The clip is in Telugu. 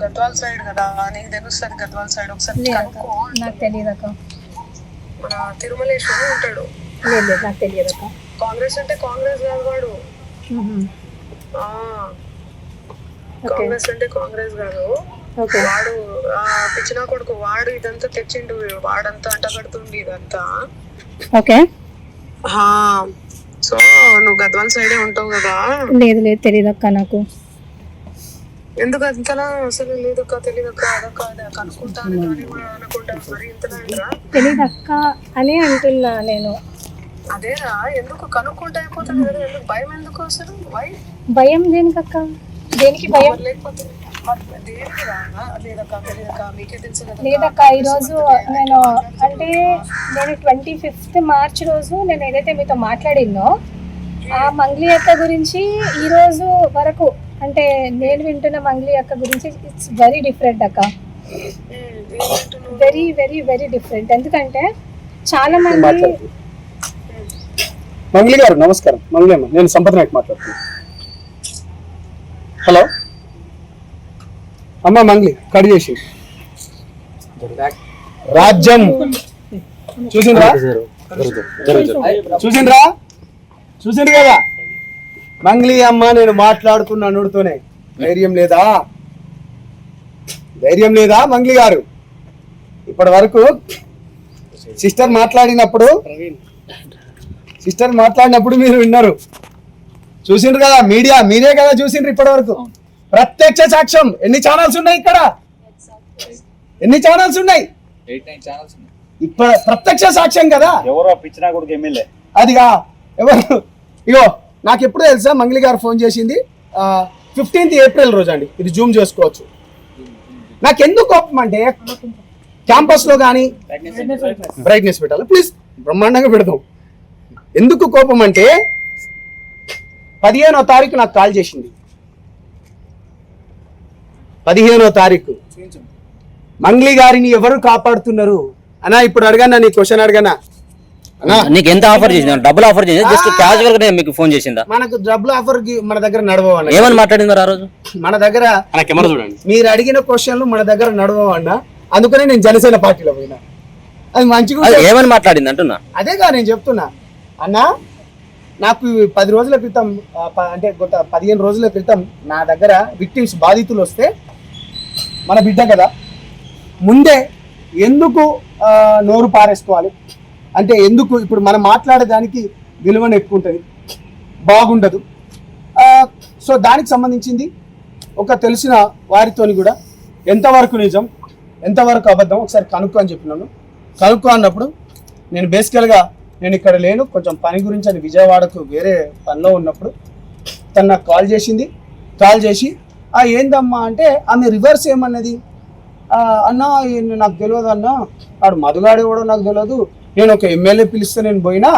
గద్వాల్ సైడ్ కదా, నీకు తెలుస్తుంది గద్వాల్ సైడ్. ఒకసారి నాకు తెలియదు అక్క. మన తిరుమలేశ్వరం ఉంటాడు. లేదు నాకు తెలియదు అక్క. కాంగ్రెస్ అంటే కాంగ్రెస్ కాదు వాడు. కాంగ్రెస్ అంటే కాంగ్రెస్ కాదు వాడు. పిచ్చినా కొడుకు వాడు. ఇదంతా తెచ్చిండు వాడంతా అంటగడుతుండి ఇదంతా. ఓకే. సో నువ్వు గద్వాల్ సైడే ఉంటావు కదా. లేదు లేదు తెలియదు అక్క నాకు. ఎందుకు అంతలా అసలు లేదక్క, తెలియదక్క, అదక్క కనుక్కుంటాను కానీ కూడా అనుకుంటా. మరి ఇంతలా తెలియదు అక్క అని అంటున్నా నేను. అదేరా, ఎందుకు కనుక్కుంటా అయిపోతుంది కదా. ఎందుకు భయం ఎందుకు అసలు? భయం దేనికి అక్క? దేనికి భయం? లేకపోతే దేనికి రాగా లేదక్క, తెలియదక్క, మీకే తెలుసు కదా. లేదక్క, ఈరోజు నేను 25th మార్చ్ రోజు నేను ఏదైతే మీతో మాట్లాడిందో ఆ మంగ్లీ అక్క గురించి ఈ రోజు వరకు అంటే నేను వింటున్న మంగ్లీ అక్క గురించి ఇట్స్ వెరీ డిఫరెంట్ అక్క. Very very very different. ఎందుకంటే చాలా మంది. మంగ్లీ గారు నమస్కారం. మంగ్లీ అమ్మ, నేను సంపద నాయక్ మాట్లాడుతున్నాను. హలో అమ్మ, మంగ్లీ కట్ చేసి రాజ్యం చూసిండ్రా చూసిండ్రు కదా. మంగ్లీ అమ్మ, నేను మాట్లాడుతున్న అనుడితోనే ధైర్యం లేదా మంగ్లీ గారు? ఇప్పటి వరకు సిస్టర్ మాట్లాడినప్పుడు మీరు విన్నారు, చూసిండ్రు కదా. మీరే కదా చూసిండ్రు ఇప్పటి వరకు. ప్రత్యక్ష సాక్ష్యం. ఎన్ని ఛానల్స్ ఉన్నాయి ఇక్కడ? ఎన్ని ఛానల్స్ ఉన్నాయి? 8-9 ఛానల్స్ ఉన్నాయి. ఇప్పుడు ప్రత్యక్ష సాక్ష్యం కదా. ఎవరో పిచ్చినా కొడుకు ఎమ్మెల్యే అదిగా ఎవరు? ఇగో నాకు ఎప్పుడు తెలుసా మంగ్లీ గారు ఫోన్ చేసింది 15th ఏప్రిల్ రోజు అండి. ఇది జూమ్ చేసుకోవచ్చు. నాకు ఎందుకు కోపం అంటే క్యాంపస్ లో కానీ బ్రైట్నెస్ పెట్టాలి ప్లీజ్, బ్రహ్మాండంగా పెడదాం. ఎందుకు కోపం అంటే 15వ తారీఖు నాకు కాల్ చేసింది. 15వ తారీఖు మంగ్లీ గారిని ఎవరు కాపాడుతున్నారు అన్నా? ఇప్పుడు అడగన్నా, నీ క్వశ్చన్ అడగనా? నీకు ఎంత ఆఫర్ చేసింది? డబ్బులు ఆఫర్ చేసింది? జస్ట్ క్యాజువల్ గా మీకు ఫోన్ చేసిందా? మనకు డబ్బులు ఆఫర్ కి మన దగ్గర నడవన్నా. ఏమని మాట్లాడింది ఆ రోజు? మన దగ్గర మీరు అడిగిన క్వశ్చన్లు మన దగ్గర నడవన్నా. అందుకనే నేను జనసేన పార్టీలో పోయినా. అది మంచిగా ఏమని మాట్లాడింది అంటున్నా. అదేగా నేను చెప్తున్నా అన్నా. నాకు 10 రోజుల క్రితం అంటే 15 రోజుల క్రితం నా దగ్గర విక్టిమ్స్ బాధితులు వస్తే, మన బిడ్డ కదా, ముందే ఎందుకు నోరు పారేసుకోవాలి అంటే, ఎందుకు ఇప్పుడు మనం మాట్లాడేదానికి విలువను ఎక్కువ ఉంటుంది, బాగుండదు. సో దానికి సంబంధించింది ఒక తెలిసిన వారితోని కూడా ఎంతవరకు నిజం ఎంతవరకు అబద్ధం ఒకసారి కనుక్కో అని చెప్పినాను. కనుక్కో అన్నప్పుడు నేను బేసికల్గా నేను ఇక్కడ లేను, కొంచెం పని గురించి అని విజయవాడకు వేరే పనిలో ఉన్నప్పుడు తను నాకు కాల్ చేసింది. కాల్ చేసి ఏందమ్మా అంటే, ఆమె రివర్స్ ఏమన్నది, అన్న నాకు తెలియదు అన్న, వాడు మధుగాడు కూడా నాకు తెలియదు, నేను ఒక ఎమ్మెల్యే పిలిస్తే నేను పోయినా